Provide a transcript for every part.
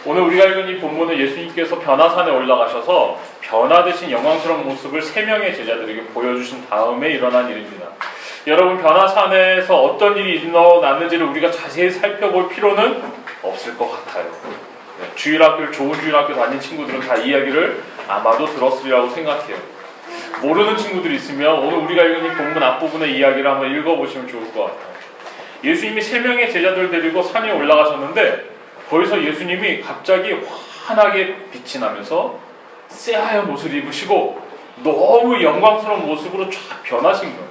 오늘 우리가 읽은 이 본문은 예수님께서 변화산에 올라가셔서 변화되신 영광스러운 모습을 세 명의 제자들에게 보여주신 다음에 일어난 일입니다. 여러분, 변화산에서 어떤 일이 일어났는지를 우리가 자세히 살펴볼 필요는 없을 것 같아요. 주일학교를 좋은 주일학교 다닌 친구들은 다 이야기를 아마도 들었으리라고 생각해요. 모르는 친구들이 있으면 오늘 우리가 읽은 이 본문 앞부분의 이야기를 한번 읽어보시면 좋을 것 같아요. 예수님이 세 명의 제자들을 데리고 산에 올라가셨는데 거기서 예수님이 갑자기 환하게 빛이 나면서 새하얀 옷을 입으시고 너무 영광스러운 모습으로 쫙 변하신 거예요.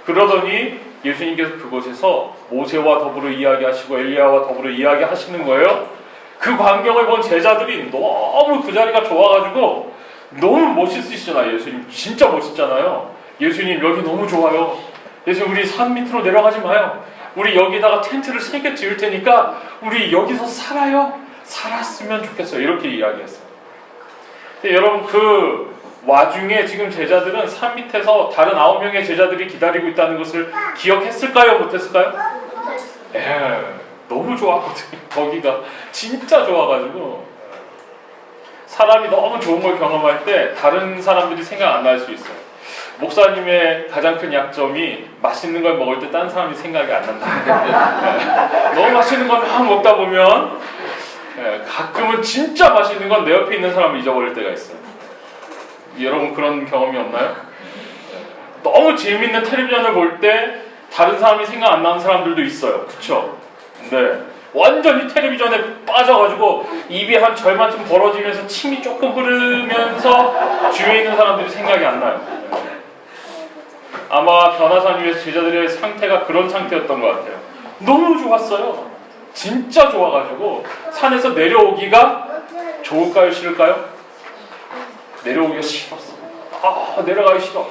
그러더니 예수님께서 그곳에서 모세와 더불어 이야기하시고 엘리야와 더불어 이야기하시는 거예요. 그 광경을 본 제자들이 너무 그 자리가 좋아가지고 너무 멋있으시잖아요. 예수님 진짜 멋있잖아요. 예수님 여기 너무 좋아요. 예수님 우리 산 밑으로 내려가지 마요. 우리 여기다가 텐트를 3개 지을 테니까 우리 여기서 살아요. 살았으면 좋겠어요. 이렇게 이야기했어요. 근데 여러분, 그 와중에 지금 제자들은 산 밑에서 다른 9명의 제자들이 기다리고 있다는 것을 기억했을까요? 못했을까요? 너무 좋았거든요. 거기가 진짜 좋아가지고 사람이 너무 좋은 걸 경험할 때 다른 사람들이 생각 안 날 수 있어요. 목사님의 가장 큰 약점이 맛있는 걸 먹을 때 딴 사람이 생각이 안 난다. 너무 맛있는 걸 막 먹다 보면 가끔은 진짜 맛있는 건 내 옆에 있는 사람을 잊어버릴 때가 있어요. 여러분 그런 경험이 없나요? 너무 재밌는 텔레비전을 볼 때 다른 사람이 생각 안 나는 사람들도 있어요. 그쵸? 네. 완전히 텔레비전에 빠져가지고 입이 한 절반쯤 벌어지면서 침이 조금 흐르면서 주위에 있는 사람들이 생각이 안 나요. 아마 변화산 위에서 제자들의 상태가 그런 상태였던 것 같아요. 너무 좋았어요. 진짜 좋아가지고 산에서 내려오기가 좋을까요? 싫을까요? 내려오기가 싫었어. 내려가기 싫어.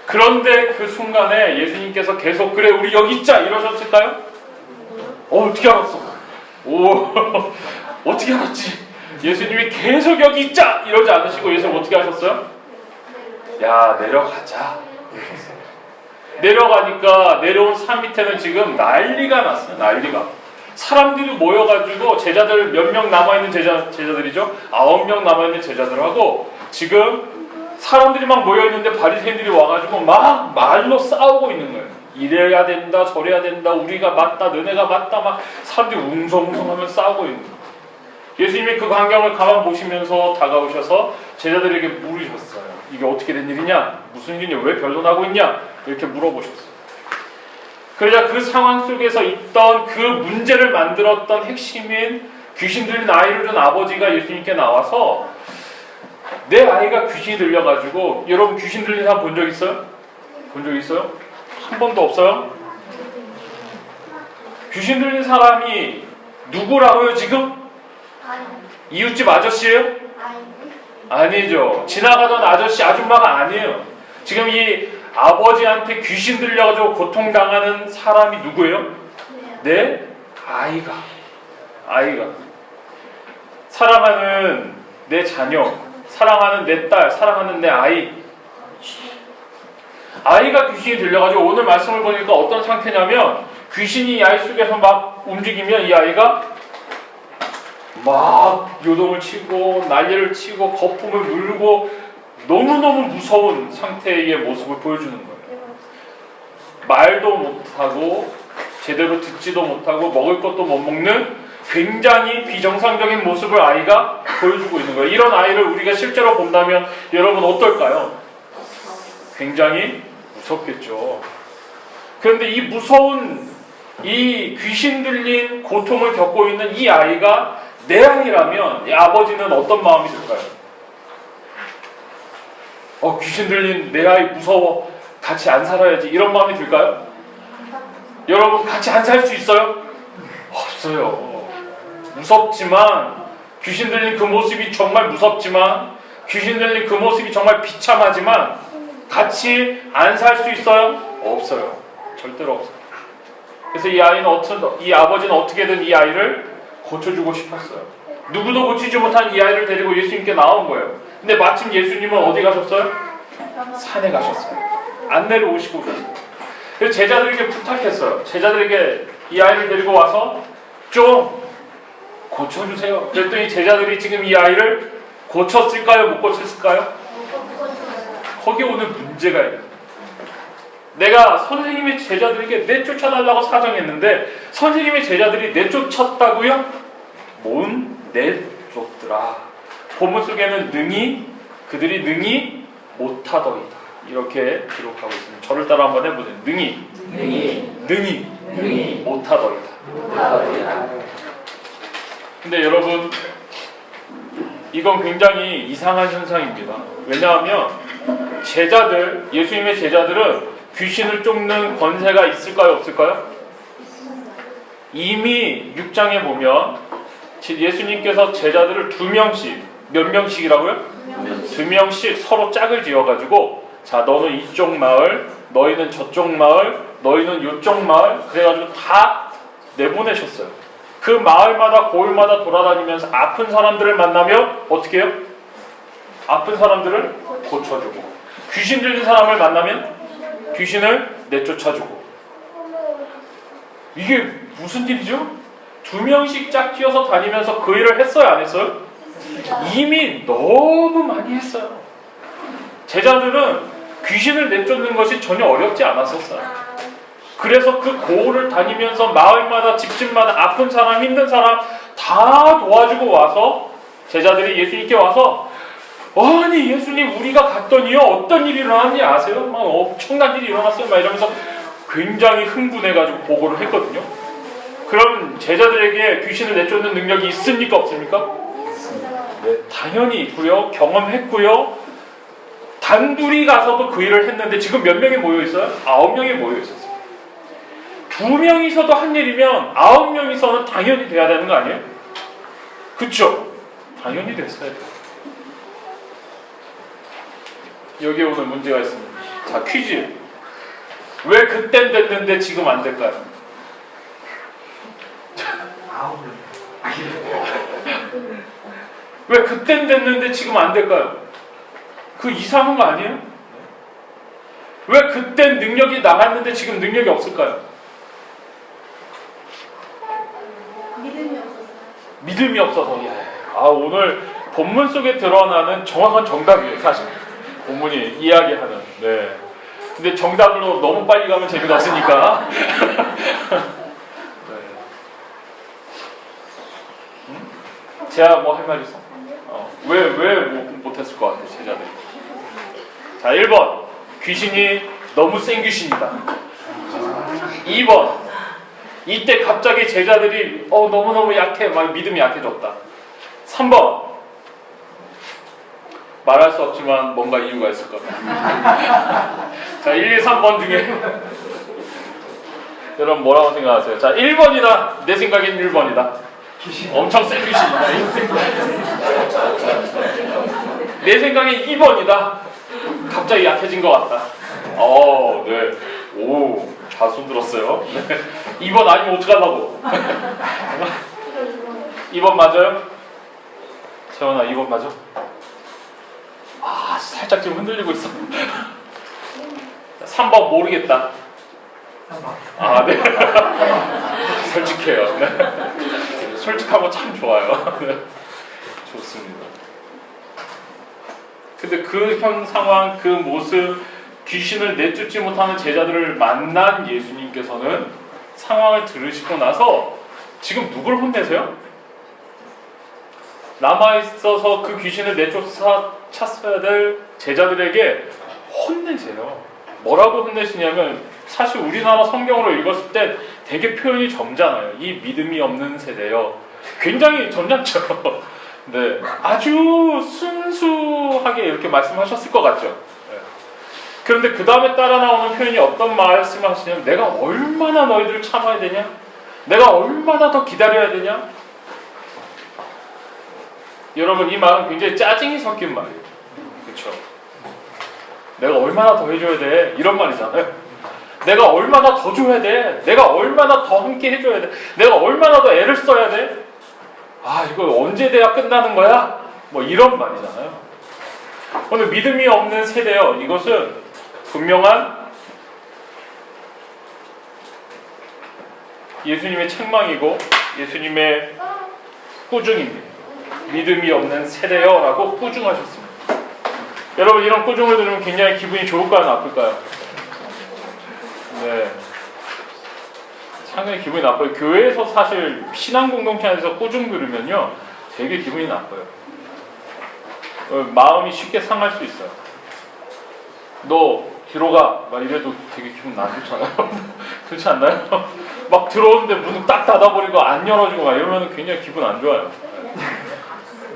그런데 그 순간에 예수님께서 계속 그래 우리 여기 있자 이러셨을까요? 어떻게 알았어? 어떻게 알았지? 예수님이 계속 여기 있자 이러지 않으시고 예수님 어떻게 하셨어요? 야 내려가자. 내려가니까 내려온 산 밑에는 지금 난리가 났어요. 난리가. 사람들이 모여가지고 제자들 몇 명 남아있는 제자들이죠. 9명 남아있는 제자들하고 지금 사람들이 막 모여있는데 바리새인들이 와가지고 막 말로 싸우고 있는 거예요. 이래야 된다 저래야 된다 우리가 맞다 너네가 맞다 막 사람들이 웅성웅성하면 싸우고 있는 거예요. 예수님이 그 광경을 가만 보시면서 다가오셔서 제자들에게 물으셨어요. 이게 어떻게 된 일이냐? 무슨 일이냐? 왜 변론하고 있냐? 이렇게 물어보셨어요. 그러자 그 상황 속에서 있던 그 문제를 만들었던 핵심인 귀신 들린 아이를 둔 아버지가 예수님께 나와서 내 아이가 귀신이 들려가지고 여러분 귀신 들린 사람 본 적 있어요? 본 적 있어요? 한 번도 없어요? 귀신 들린 사람이 누구라고요 지금? 이웃집 아저씨예요? 아니죠. 지나가던 아저씨 아줌마가 아니에요. 지금 이 아버지한테 귀신 들려가지고 고통당하는 사람이 누구예요? 내 아이가. 사랑하는 내 자녀, 사랑하는 내 딸, 사랑하는 내 아이. 아이가 귀신이 들려가지고 오늘 말씀을 보니까 어떤 상태냐면 귀신이 이 아이 속에서 막 움직이면 이 아이가 막 요동을 치고 난리를 치고 거품을 물고 너무너무 무서운 상태의 모습을 보여주는 거예요. 말도 못하고 제대로 듣지도 못하고 먹을 것도 못 먹는 굉장히 비정상적인 모습을 아이가 보여주고 있는 거예요. 이런 아이를 우리가 실제로 본다면 여러분 어떨까요? 굉장히 무섭겠죠. 그런데 이 무서운 이 귀신 들린 고통을 겪고 있는 이 아이가 내 아이라면 이 아버지는 어떤 마음이 들까요? 귀신 들린 내 아이 무서워. 같이 안 살아야지. 이런 마음이 들까요? 여러분 같이 안 살 수 있어요? 없어요. 무섭지만 귀신 들린 그 모습이 정말 무섭지만 귀신 들린 그 모습이 정말 비참하지만 같이 안 살 수 있어요? 없어요. 절대로 없어요. 그래서 이 아버지는 어떻게든 이 아이를 고쳐주고 싶었어요. 누구도 고치지 못한 이 아이를 데리고 예수님께 나온 거예요. 근데 마침 예수님은 어디 가셨어요? 산에 가셨어요. 안내를 오시고 오셨어요. 그래서 제자들에게 부탁했어요. 제자들에게 이 아이를 데리고 와서 좀 고쳐주세요. 그랬더니 제자들이 지금 이 아이를 고쳤을까요? 못 고쳤을까요? 거기 오늘 문제가 있어요. 내가 선생님의 제자들에게 내쫓아달라고 사정했는데 선생님의 제자들이 내쫓았다고요? 뭔 내쫓더라. 본문 속에는 그들이 능히 못하더이다. 이렇게 기록하고 있습니다. 저를 따라 한번 해보세요. 능히 못하더이다. 근데 여러분, 이건 굉장히 이상한 현상입니다. 왜냐하면 예수님의 제자들은 귀신을 쫓는 권세가 있을까요? 없을까요? 이미 6장에 보면 예수님께서 제자들을 2명씩, 몇 명씩이라고요? 2명씩 서로 짝을 지어가지고, 자, 너는 이쪽 마을, 너희는 저쪽 마을, 너희는 이쪽 마을, 그래가지고 다 내보내셨어요. 그 마을마다 고을마다 돌아다니면서 아픈 사람들을 만나면 어떻게 해요? 아픈 사람들을 고쳐주고, 귀신 들린 사람을 만나면 귀신을 내쫓아주고. 이게 무슨 일이죠? 2명씩 짝 지어서 다니면서 그 일을 했어요, 안 했어요? 이미 너무 많이 했어요. 제자들은 귀신을 내쫓는 것이 전혀 어렵지 않았었어요. 그래서 그 고을을 다니면서 마을마다 집집마다 아픈 사람, 힘든 사람 다 도와주고 와서 제자들이 예수님께 와서, 아니 예수님, 우리가 갔더니요 어떤 일이 일어났는지 아세요? 막 엄청난 일이 일어났어요. 막 이러면서 굉장히 흥분해가지고 보고를 했거든요. 그럼 제자들에게 귀신을 내쫓는 능력이 있습니까? 없습니까? 네, 당연히 있고요. 경험했고요. 단둘이 가서도 그 일을 했는데 지금 몇 명이 모여 있어요? 9명이 모여 있었어요. 2명이서도 한 일이면 9명이서는 당연히 돼야 되는 거 아니에요? 그쵸? 당연히 됐어야 돼요. 여기에 오늘 문제가 있습니다. 자, 퀴즈. 왜 그땐 됐는데 지금 안 될까요? 왜 그땐 됐는데 지금 안 될까요? 그 이상한 거 아니에요? 왜 그땐 능력이 나갔는데 지금 능력이 없을까요? 믿음이 없어서. 오늘 본문 속에 드러나는 정확한 정답이에요, 사실. 본문이 이야기하는. 네. 근데 정답으로 너무 빨리 가면 재미가 없으니까. 네. 제가 뭐 할 말 있어? 왜 못했을 것 같아, 제자들이? 자, 1번. 귀신이 너무 센 귀신이다. 2번. 이때 갑자기 제자들이 너무너무 약해. 막 믿음이 약해졌다. 3번. 말할 수 없지만 뭔가 이유가 있을 겁니다. 자, 1, 2, 3번 중에 여러분 뭐라고 생각하세요? 자, 1번이다. 내 생각엔 1번이다. 엄청 센 귀신이다. 내 생각엔 2번이다. 갑자기 약해진 것 같다. 네. 오, 다 손들었어요. 2번 아니면 어떡하려고. 2번 맞아요? 채원아, 2번 맞아? 살짝 지금 흔들리고 있어. 3번 모르겠다. 네. 솔직해요. 네. 솔직하고 참 좋아요. 네. 좋습니다. 근데 그 현 상황, 그 모습, 귀신을 내쫓지 못하는 제자들을 만난 예수님께서는 상황을 들으시고 나서 지금 누굴 혼내세요? 남아있어서 그 귀신을 내쫓았어야 될 제자들에게 혼내세요. 뭐라고 혼내시냐면, 사실 우리나라 성경으로 읽었을 때 되게 표현이 점잖아요. 이 믿음이 없는 세대요. 굉장히 점잖죠. 네, 아주 순수하게 이렇게 말씀하셨을 것 같죠. 네. 그런데 그 다음에 따라 나오는 표현이 어떤 말씀을 하시냐면, 내가 얼마나 너희들을 참아야 되냐? 내가 얼마나 더 기다려야 되냐? 여러분, 이 말은 굉장히 짜증이 섞인 말이에요. 그렇죠? 내가 얼마나 더 해줘야 돼? 이런 말이잖아요. 내가 얼마나 더 줘야 돼? 내가 얼마나 더 함께 해줘야 돼? 내가 얼마나 더 애를 써야 돼? 이거 언제 돼야 끝나는 거야? 뭐 이런 말이잖아요. 오늘 믿음이 없는 세대요. 이것은 분명한 예수님의 책망이고 예수님의 꾸중입니다. 믿음이 없는 세대여라고 꾸중하셨습니다. 여러분 이런 꾸중을 들으면 굉장히 기분이 좋을까요, 나쁠까요? 네, 상당히 기분이 나빠요. 교회에서 사실 신앙 공동체 안에서 꾸중 들으면요 되게 기분이 나빠요. 마음이 쉽게 상할 수 있어요. 너 뒤로 가 막 이래도 되게 기분 안 좋잖아요. 그렇지 않나요? 막 들어오는데 문을 딱 닫아버리고 안 열어주고 막 이러면 굉장히 기분 안 좋아요.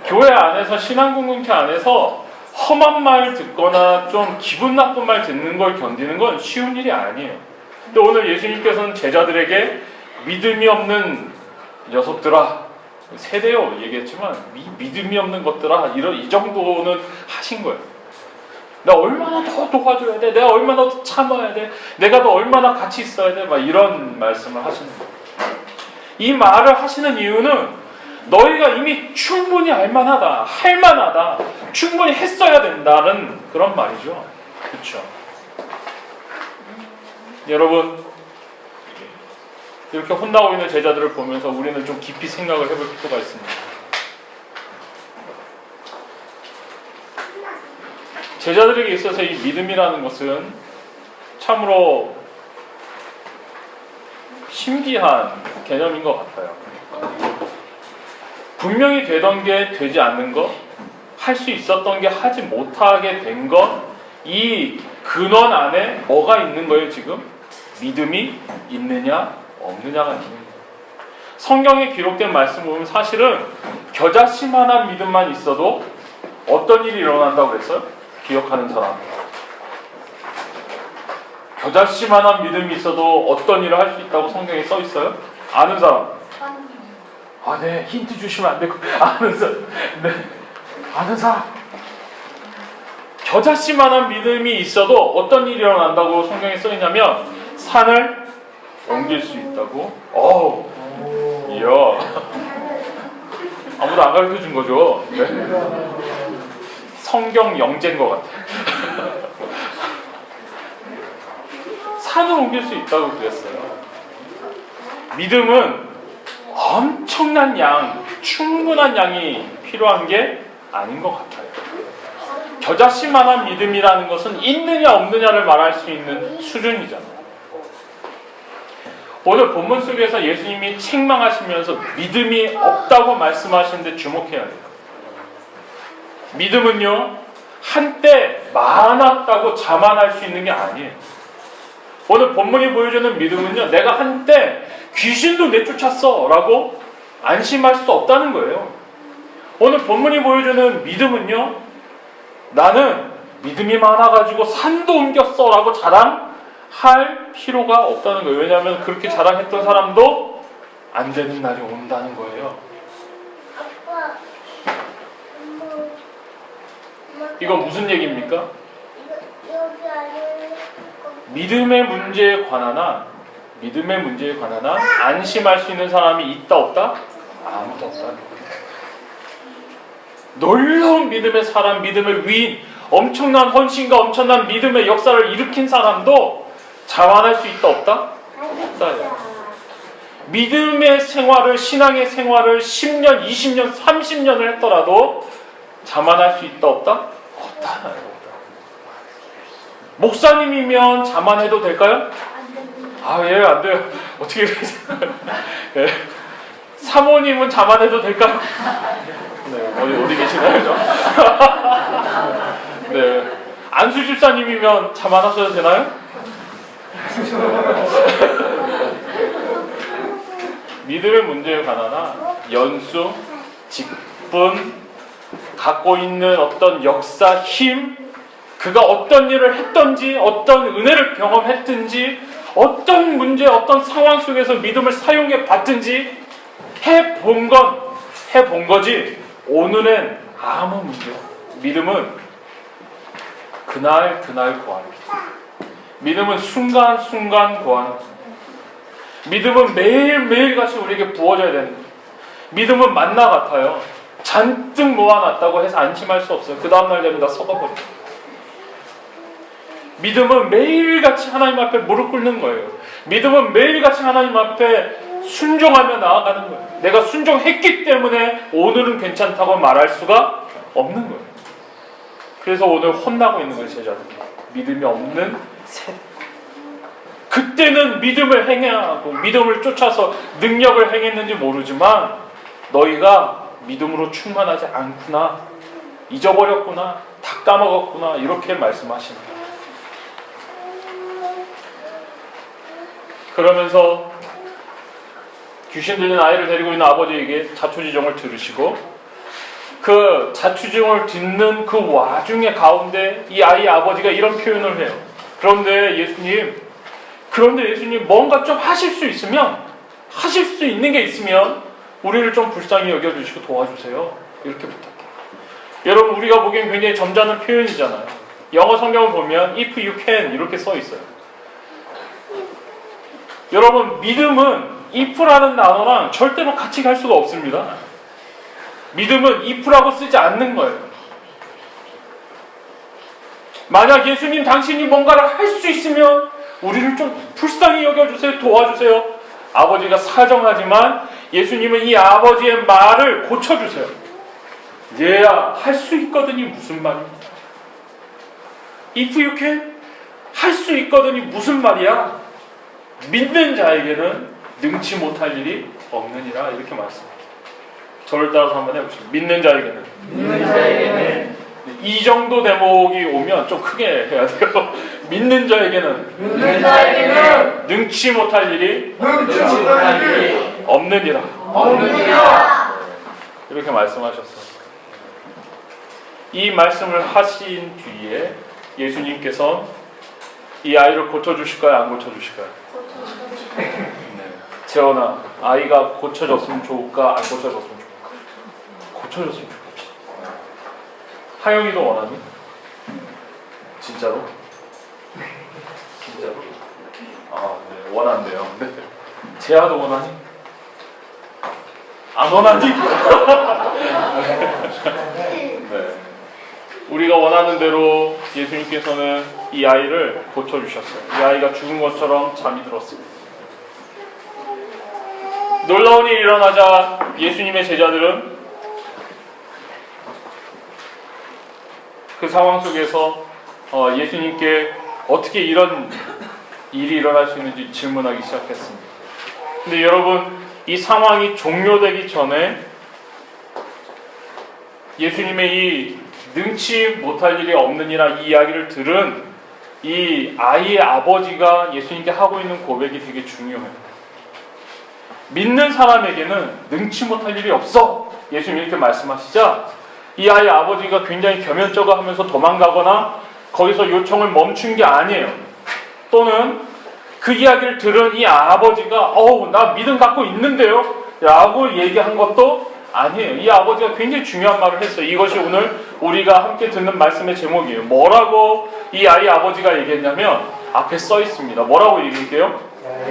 교회 안에서 신앙 공동체 안에서 험한 말 듣거나 좀 기분 나쁜 말 듣는 걸 견디는 건 쉬운 일이 아니에요. 근데 오늘 예수님께서는 제자들에게 믿음이 없는 녀석들아, 세대요 얘기했지만 믿음이 없는 것들아, 이 정도는 하신 거예요. 내가 얼마나 더 도와줘야 돼, 내가 얼마나 더 참아야 돼, 내가 더 얼마나 같이 있어야 돼, 막 이런 말씀을 하시는 거예요. 이 말을 하시는 이유는 너희가 이미 충분히 알만하다, 할만하다, 충분히 했어야 된다는 그런 말이죠. 그렇죠? 여러분 이렇게 혼나고 있는 제자들을 보면서 우리는 좀 깊이 생각을 해볼 필요가 있습니다. 제자들에게 있어서 이 믿음이라는 것은 참으로 신기한 개념인 것 같아요. 분명히 되던 게 되지 않는 것, 할 수 있었던 게 하지 못하게 된 것, 이 근원 안에 뭐가 있는 거예요 지금? 믿음이 있느냐 없느냐가 있는 거예요. 성경에 기록된 말씀 보면 사실은 겨자씨만한 믿음만 있어도 어떤 일이 일어난다고 그랬어요? 기억하는 사람. 겨자씨만한 믿음이 있어도 어떤 일을 할 수 있다고 성경에 써 있어요? 아는 사람? 아, 네. 힌트 주시면 안 되고. 아는 사람? 네. 아는 사람? 겨자씨만한 믿음이 있어도 어떤 일이 일어난다고 성경에 써 있냐면 산을 옮길 수 있다고. 어우, 이야. 아무도 안 가르쳐 준 거죠. 네. 성경 영재인 것 같아요. 산을 옮길 수 있다고 그랬어요. 믿음은 엄청난 양, 충분한 양이 필요한 게 아닌 것 같아요. 겨자씨만한 믿음이라는 것은 있느냐 없느냐를 말할 수 있는 수준이잖아요. 오늘 본문 속에서 예수님이 책망하시면서 믿음이 없다고 말씀하시는데 주목해야 돼요. 믿음은요, 한때 많았다고 자만할 수 있는 게 아니에요. 오늘 본문이 보여주는 믿음은요, 내가 한때 귀신도 내쫓았어 라고 안심할 수 없다는 거예요. 오늘 본문이 보여주는 믿음은요, 나는 믿음이 많아가지고 산도 옮겼어 라고 자랑할 필요가 없다는 거예요. 왜냐하면 그렇게 자랑했던 사람도 안 되는 날이 온다는 거예요. 이건 무슨 얘기입니까? 믿음의 문제에 관한 안심할 수 있는 사람이 있다 없다? 아무도 없다는 거예요. 놀라운 믿음의 사람, 믿음의 위인, 엄청난 헌신과 엄청난 믿음의 역사를 일으킨 사람도 자만할 수 있다 없다? 없다요. 믿음의 생활을, 신앙의 생활을 10년, 20년, 30년을 했더라도 자만할 수 있다 없다? 없다요. 목사님이면 자만해도 될까요? 아, 예, 안 돼요. 어떻게 예. 사모님은 자만해도 될까요? 네, 어디 계시나요? 네. 안수 집사님이면 자만하셔도 되나요? 믿음의 문제에 관한 연수, 직분, 갖고 있는 어떤 역사, 힘, 그가 어떤 일을 했던지, 어떤 은혜를 경험했든지, 어떤 문제, 어떤 상황 속에서 믿음을 사용해 봤든지 해본 거지 오늘은 아무 문제. 믿음은 그날 구합니다. 믿음은 순간순간 구합니다. 믿음은 매일매일 같이 우리에게 부어져야 됩니다. 믿음은 만나 같아요. 잔뜩 모아놨다고 해서 안심할 수 없어요. 그 다음날 되면 다 썩어버려요. 믿음은 매일같이 하나님 앞에 무릎 꿇는 거예요. 믿음은 매일같이 하나님 앞에 순종하며 나아가는 거예요. 내가 순종했기 때문에 오늘은 괜찮다고 말할 수가 없는 거예요. 그래서 오늘 혼나고 있는 거예요, 제자들. 믿음이 없는 새. 그때는 믿음을 행하고 믿음을 쫓아서 능력을 행했는지 모르지만 너희가 믿음으로 충만하지 않구나, 잊어버렸구나, 다 까먹었구나, 이렇게 말씀하십니다. 그러면서 귀신 들린 아이를 데리고 있는 아버지에게 자초지종을 들으시고 그 자초지종을 듣는 그 와중에 가운데 이 아이의 아버지가 이런 표현을 해요. 그런데 예수님 뭔가 좀 하실 수 있는 게 있으면 우리를 좀 불쌍히 여겨주시고 도와주세요. 이렇게 부탁해요. 여러분, 우리가 보기엔 굉장히 점잖은 표현이잖아요. 영어 성경을 보면 if you can 이렇게 써 있어요. 여러분, 믿음은 if라는 단어랑 절대로 같이 갈 수가 없습니다. 믿음은 if라고 쓰지 않는 거예요. 만약 예수님 당신이 뭔가를 할 수 있으면 우리를 좀 불쌍히 여겨주세요, 도와주세요. 아버지가 사정하지만 예수님은 이 아버지의 말을 고쳐주세요. 얘야, 할 수 있거든이 무슨 말입니까? If you can, 할 수 있거든이 무슨 말이야? 믿는 자에게는 능치 못할 일이 없느니라, 이렇게 말씀합니다. 저를 따라서 한번 해보시죠. 믿는 자에게는 이 정도 대목이 오면 좀 크게 해야 돼요. 믿는 자에게는 능치 못할 일이 없느니라. 이렇게 말씀하셨어요. 이 말씀을 하신 뒤에 예수님께서 이 아이를 고쳐주실까요? 안 고쳐주실까요? 네. 재원아, 아이가 고쳐졌으면 좋을까? 안 고쳐졌으면 좋을까? 고쳐졌으면 좋겠다. 하영이도 원하니? 진짜로? 진짜로? 아, 네, 원한대요. 네. 재아도 원하니? 안 원하니? 네. 우리가 원하는 대로 예수님께서는 이 아이를 고쳐주셨어요. 이 아이가 죽은 것처럼 잠이 들었습니다. 놀라운 일이 일어나자 예수님의 제자들은 그 상황 속에서 예수님께 어떻게 이런 일이 일어날 수 있는지 질문하기 시작했습니다. 근데 여러분, 이 상황이 종료되기 전에 예수님의 이 능치 못할 일이 없느니라 이 이야기를 들은 이 아이의 아버지가 예수님께 하고 있는 고백이 되게 중요해요. 믿는 사람에게는 능치 못할 일이 없어, 예수님이 이렇게 말씀하시자 이 아이의 아버지가 굉장히 겸연쩍어 하면서 도망가거나 거기서 요청을 멈춘 게 아니에요. 또는 그 이야기를 들은 이 아버지가 나 믿음 갖고 있는데요 라고 얘기한 것도 아니에요. 이 아버지가 굉장히 중요한 말을 했어요. 이것이 오늘 우리가 함께 듣는 말씀의 제목이에요. 뭐라고 이 아이 아버지가 얘기했냐면 앞에 써 있습니다. 뭐라고 얘기할게요?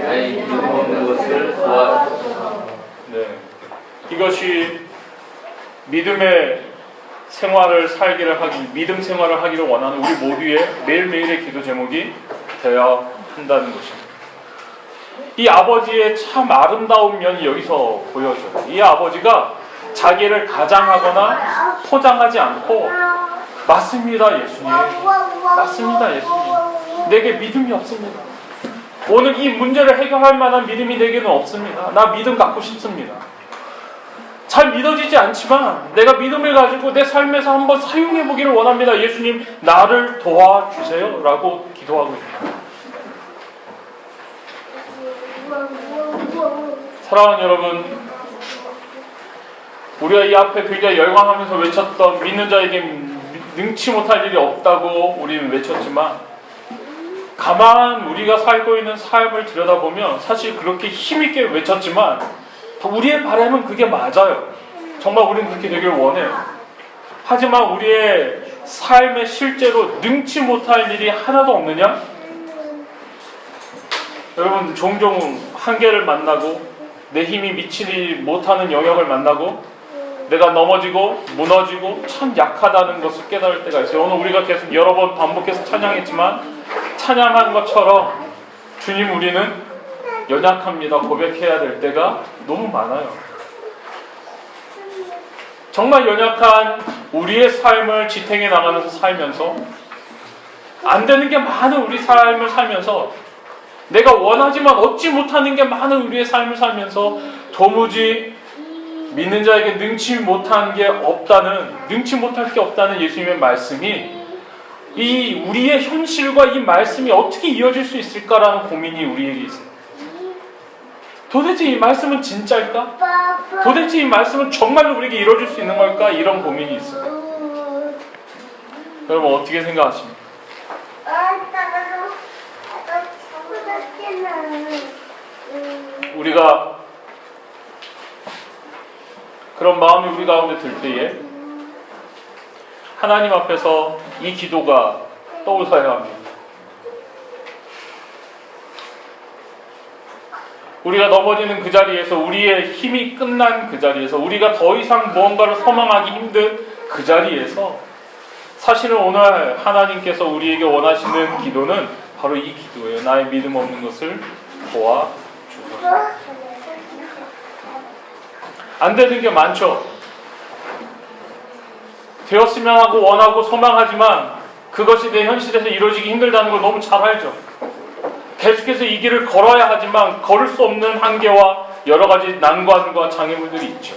아이 믿음 없는 것을 도와주소서. 네, 이것이 믿음의 생활을 믿음 생활을 하기를 원하는 우리 모두의 매일매일의 기도 제목이 되어야 한다는 것입니다. 이 아버지의 참 아름다운 면이 여기서 보여져요. 이 아버지가 자기를 가장하거나 포장하지 않고 맞습니다, 예수님. 맞습니다, 예수님. 내게 믿음이 없습니다. 오늘 이 문제를 해결할 만한 믿음이 내게는 없습니다. 나 믿음 갖고 싶습니다. 잘 믿어지지 않지만 내가 믿음을 가지고 내 삶에서 한번 사용해 보기를 원합니다. 예수님, 나를 도와주세요 라고 기도하고 있습니다. 사랑하는 여러분, 우리가 이 앞에 굉장히 열광하면서 외쳤던 믿는 자에게 능치 못할 일이 없다고 우리는 외쳤지만 가만 우리가 살고 있는 삶을 들여다보면 사실 그렇게 힘있게 외쳤지만 우리의 바람은 그게 맞아요. 정말 우리는 그렇게 되길 원해요. 하지만 우리의 삶에 실제로 능치 못할 일이 하나도 없느냐? 여러분, 종종 한계를 만나고 내 힘이 미치지 못하는 영역을 만나고 내가 넘어지고 무너지고 참 약하다는 것을 깨달을 때가 있어요. 오늘 우리가 계속 여러 번 반복해서 찬양했지만 찬양한 것처럼 주님, 우리는 연약합니다 고백해야 될 때가 너무 많아요. 정말 연약한 우리의 삶을 지탱해 나가면서 살면서 안 되는 게 많은 우리 삶을 살면서 내가 원하지만 얻지 못하는 게 많은 우리의 삶을 살면서 도무지 믿는 자에게 능치 못할 게 없다는 예수님의 말씀이 이 우리의 현실과 이 말씀이 어떻게 이어질 수 있을까라는 고민이 우리에게 있어요. 도대체 이 말씀은 진짜일까? 도대체 이 말씀은 정말로 우리에게 이루어질 수 있는 걸까? 이런 고민이 있어요. 여러분 어떻게 생각하십니까? 우리가 그런 마음이 우리 가운데 들 때에 하나님 앞에서 이 기도가 떠올라야 합니다. 우리가 넘어지는 그 자리에서, 우리의 힘이 끝난 그 자리에서, 우리가 더 이상 무언가를 소망하기 힘든 그 자리에서 사실은 오늘 하나님께서 우리에게 원하시는 기도는 바로 이 기도예요. 나의 믿음 없는 것을 도와주소서. 안 되는 게 많죠. 되었으면 하고 원하고 소망하지만 그것이 내 현실에서 이루어지기 힘들다는 걸 너무 잘 알죠. 계속해서 이 길을 걸어야 하지만 걸을 수 없는 한계와 여러 가지 난관과 장애물들이 있죠.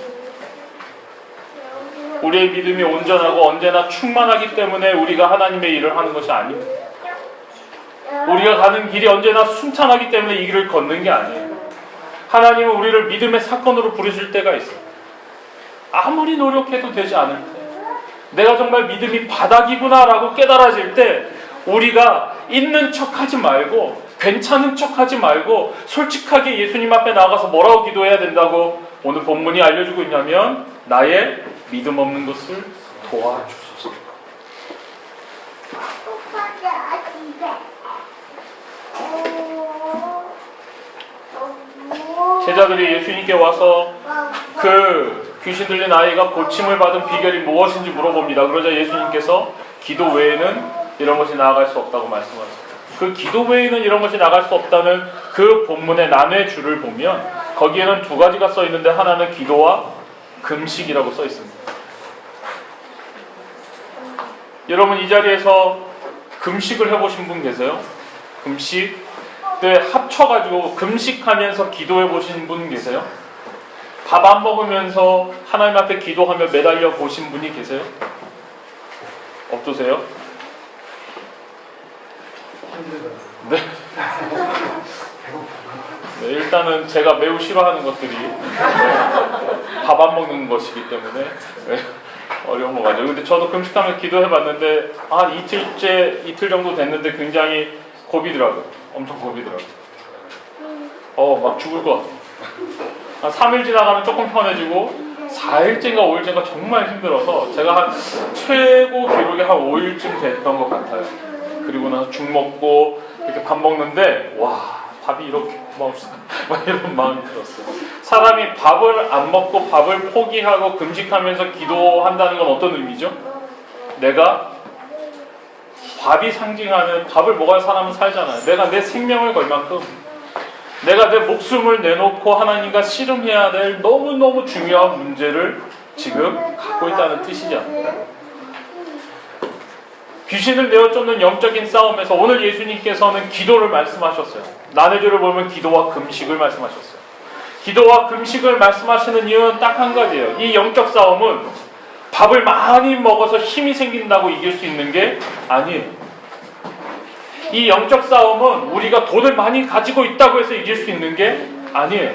우리의 믿음이 온전하고 언제나 충만하기 때문에 우리가 하나님의 일을 하는 것이 아닙니다. 우리가 가는 길이 언제나 순탄하기 때문에 이 길을 걷는 게 아니에요. 하나님은 우리를 믿음의 사건으로 부르실 때가 있어요. 아무리 노력해도 되지 않을 때, 내가 정말 믿음이 바닥이구나 라고 깨달아질 때 우리가 있는 척하지 말고, 괜찮은 척하지 말고 솔직하게 예수님 앞에 나가서 뭐라고 기도해야 된다고 오늘 본문이 알려주고 있냐면, 나의 믿음 없는 것을 도와주소서. 제자들이 예수님께 와서 그 귀신 들린 아이가 고침을 받은 비결이 무엇인지 물어봅니다. 그러자 예수님께서 기도 외에는 이런 것이 나아갈 수 없다고 말씀하셨습니다. 그 기도 외에는 이런 것이 나갈 수 없다는 그 본문의 나뇌줄을 보면 거기에는 두 가지가 써 있는데, 하나는 기도와 금식이라고 써 있습니다. 여러분 이 자리에서 금식을 해보신 분 계세요? 금식 때 합쳐가지고 금식하면서 기도해 보신 분 계세요? 밥 안 먹으면서 하나님 앞에 기도하며 매달려 보신 분이 계세요? 어떠세요? 네. 네, 일단은 제가 매우 싫어하는 것들이 밥 안 먹는 것이기 때문에 어려운 거 맞아요. 근데 저도 금식하면서 기도해봤는데 한 이틀 정도 됐는데 굉장히 고비더라고요. 엄청 고비더라고요. 막 죽을 것 같아요. 한 3일 지나가면 조금 편해지고 4일째인가 5일째인가 정말 힘들어서 제가 한 최고 기록이 한 5일쯤 됐던 것 같아요. 그리고 나서 죽 먹고 이렇게 밥 먹는데 와, 밥이 이렇게 고마웠어 막 이런 마음이 들었어요. 사람이 밥을 안 먹고 밥을 포기하고 금식하면서 기도한다는 건 어떤 의미죠? 내가 밥이 상징하는, 밥을 먹어야 사람은 살잖아요. 내가 내 생명을 걸 만큼, 내가 내 목숨을 내놓고 하나님과 씨름해야 될 너무너무 중요한 문제를 지금 갖고 있다는 뜻이잖아요. 귀신을 내어쫓는 영적인 싸움에서 오늘 예수님께서는 기도를 말씀하셨어요. 나뇌줄을 보면 기도와 금식을 말씀하셨어요. 기도와 금식을 말씀하시는 이유는 딱 한 가지예요. 이 영적 싸움은 밥을 많이 먹어서 힘이 생긴다고 이길 수 있는 게 아니에요. 이 영적 싸움은 우리가 돈을 많이 가지고 있다고 해서 이길 수 있는 게 아니에요.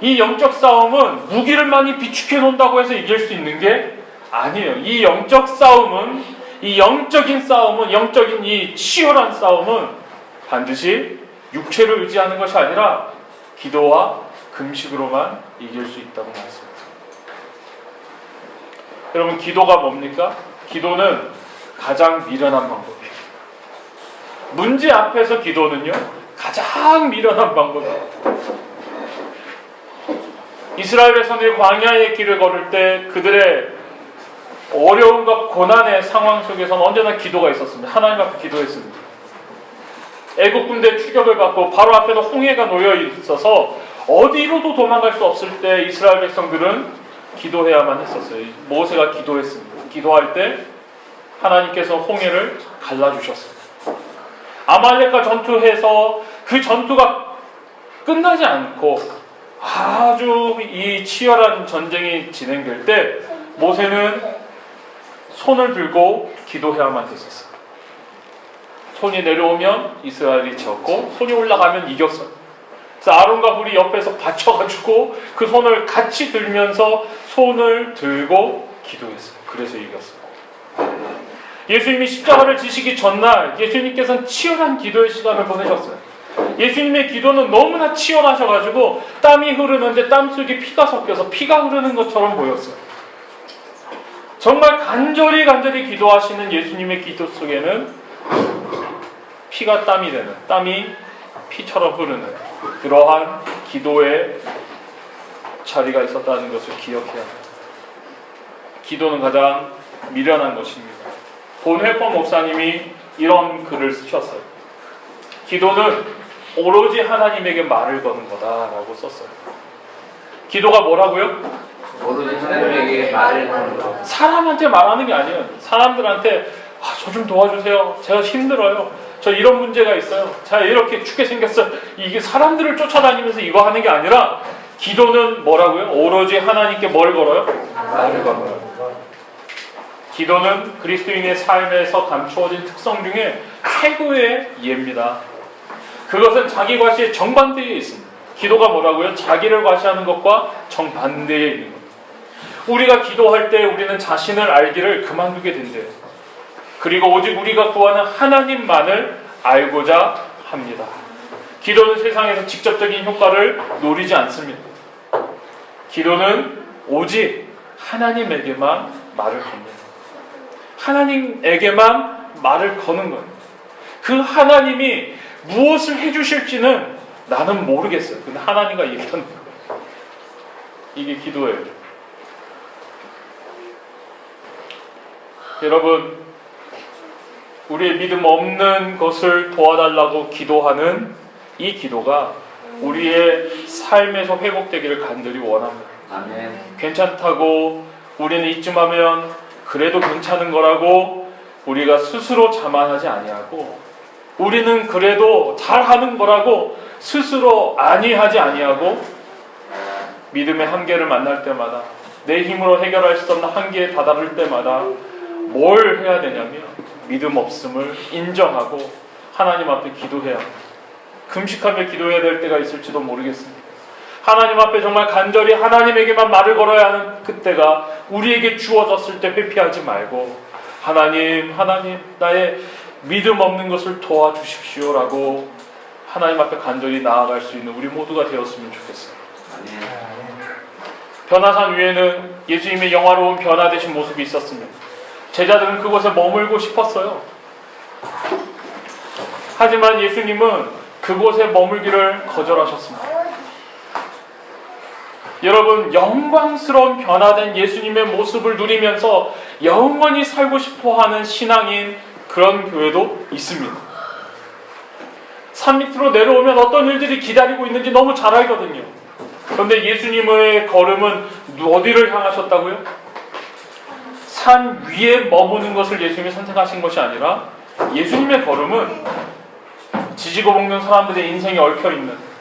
이 영적 싸움은 무기를 많이 비축해 놓는다고 해서 이길 수 있는 게 아니에요. 이 영적 싸움은, 이 영적인 싸움은, 영적인 이 치열한 싸움은 반드시 육체를 의지하는 것이 아니라 기도와 금식으로만 이길 수 있다고 말씀합니다. 여러분, 기도가 뭡니까? 기도는 가장 미련한 방법이에요. 문제 앞에서 기도는요, 가장 미련한 방법이에요. 이스라엘 백성들이 광야의 길을 걸을 때 그들의 어려움과 고난의 상황 속에서는 언제나 기도가 있었습니다. 하나님 앞에 기도했습니다. 애국 군대 추격을 받고 바로 앞에는 홍해가 놓여 있어서 어디로도 도망갈 수 없을 때 이스라엘 백성들은 기도해야만 했었어요. 모세가 기도했습니다. 기도할 때 하나님께서 홍해를 갈라주셨습니다. 아말렉과 전투해서 그 전투가 끝나지 않고 아주 이 치열한 전쟁이 진행될 때 모세는 손을 들고 기도해야만 했었어요. 손이 내려오면 이스라엘이 졌고 손이 올라가면 이겼어요. 그래서 아론과 훌이 옆에서 받쳐가지고 그 손을 같이 들면서 손을 들고 기도했어요. 그래서 이겼어요. 예수님이 십자가를 지시기 전날 예수님께서는 치열한 기도의 시간을 보내셨어요. 예수님의 기도는 너무나 치열하셔가지고 땀이 흐르는데 땀 속에 피가 섞여서 피가 흐르는 것처럼 보였어요. 정말 간절히 기도하시는 예수님의 기도 속에는 피가 땀이 되는, 땀이 피처럼 흐르는 그러한 기도의 자리가 있었다는 것을 기억해야 합니다. 기도는 가장 미련한 것입니다. 본회퍼 목사님이 이런 글을 쓰셨어요. 기도는 오로지 하나님에게 말을 거는 거다라고 썼어요. 기도가 뭐라고요? 오로지 하나님에게 말을 하는 것. 사람한테 말하는 게 아니에요. 사람들한테 저 좀 도와주세요. 제가 힘들어요. 저 이런 문제가 있어요. 제가 이렇게 죽게 생겼어요. 이게 사람들을 쫓아다니면서 이거 하는 게 아니라 기도는 뭐라고요? 오로지 하나님께 뭘 걸어요? 말을 걸어요. 기도는 그리스도인의 삶에서 감추어진 특성 중에 최고의 예입니다. 그것은 자기 과시의 정반대에 있습니다. 기도가 뭐라고요? 자기를 과시하는 것과 정반대에 있는 겁니다. 우리가 기도할 때 우리는 자신을 알기를 그만두게 된대요. 그리고 오직 우리가 구하는 하나님만을 알고자 합니다. 기도는 세상에서 직접적인 효과를 노리지 않습니다. 기도는 오직 하나님에게만 말을 겁니다. 하나님에게만 말을 거는 거예요. 그 하나님이 무엇을 해주실지는 나는 모르겠어요. 근데 하나님과 얘기하는 거예요. 이게 기도예요. 여러분, 우리의 믿음 없는 것을 도와달라고 기도하는 이 기도가 우리의 삶에서 회복되기를 간절히 원합니다. 아멘. 괜찮다고 우리는 이쯤 하면 그래도 괜찮은 거라고 우리가 스스로 자만하지 아니하고, 우리는 그래도 잘하는 거라고 스스로 안위하지 아니하고, 믿음의 한계를 만날 때마다, 내 힘으로 해결할 수 없는 한계에 다다를 때마다 뭘 해야 되냐면 믿음 없음을 인정하고 하나님 앞에 기도해야 합니다. 금식하며 기도해야 될 때가 있을지도 모르겠습니다. 하나님 앞에 정말 간절히 하나님에게만 말을 걸어야 하는 그때가 우리에게 주어졌을 때 회피하지 말고, 하나님 나의 믿음 없는 것을 도와주십시오라고 하나님 앞에 간절히 나아갈 수 있는 우리 모두가 되었으면 좋겠어요. 변화산 위에는 예수님의 영화로운 변화되신 모습이 있었습니다. 제자들은 그곳에 머물고 싶었어요. 하지만 예수님은 그곳에 머물기를 거절하셨습니다. 여러분, 영광스러운 변화된 예수님의 모습을 누리면서 영원히 살고 싶어하는 신앙인 그런 교회도 있습니다. 산 밑으로 내려오면 어떤 일들이 기다리고 있는지 너무 잘 알거든요. 그런데 예수님의 걸음은 어디를 향하셨다고요? 산 위에 머무는 것을 예수님이 선택하신 것이 아니라, 예수님의 걸음은 지지고 볶는 사람들의 인생에 얽혀있는,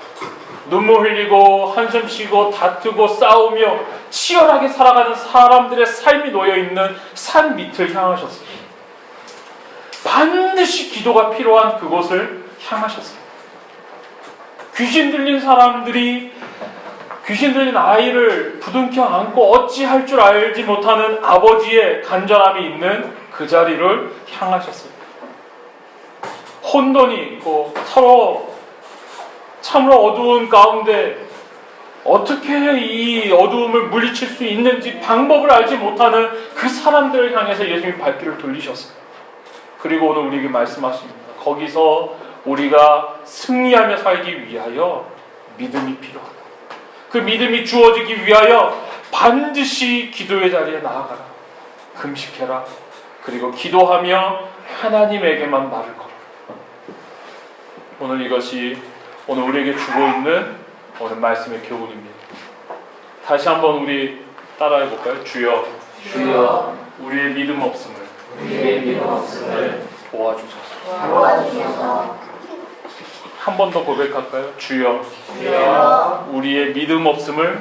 눈물 흘리고 한숨 쉬고 다투고 싸우며 치열하게 살아가는 사람들의 삶이 놓여있는 산 밑을 향하셨어요. 반드시 기도가 필요한 그곳을 향하셨어요. 귀신 들린 사람들이, 귀신 들린 아이를 부둥켜 안고 어찌할 줄 알지 못하는 아버지의 간절함이 있는 그 자리를 향하셨어요. 혼돈이 있고 서로 참으로 어두운 가운데 어떻게 이 어두움을 물리칠 수 있는지 방법을 알지 못하는 그 사람들을 향해서 예수님이 발길을 돌리셨어요. 그리고 오늘 우리에게 말씀하십니다. 거기서 우리가 승리하며 살기 위하여 믿음이 필요하다. 그 믿음이 주어지기 위하여 반드시 기도의 자리에 나아가라. 금식해라. 그리고 기도하며 하나님에게만 말을 걸어라. 오늘 이것이 오늘 우리에게 주고 있는 오늘 말씀의 교훈입니다. 다시 한번 우리 따라해 볼까요? 주여, 주여 우리의 믿음 없음을 우리의 믿음 없음을 도와주소서. 한 번 더 고백할까요? 주여, 주여 우리의 믿음 없음을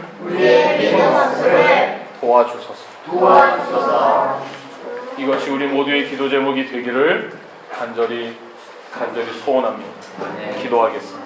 도와주소서. 이것이 우리 모두의 기도 제목이 되기를 간절히 소원합니다. 네. 기도하겠습니다.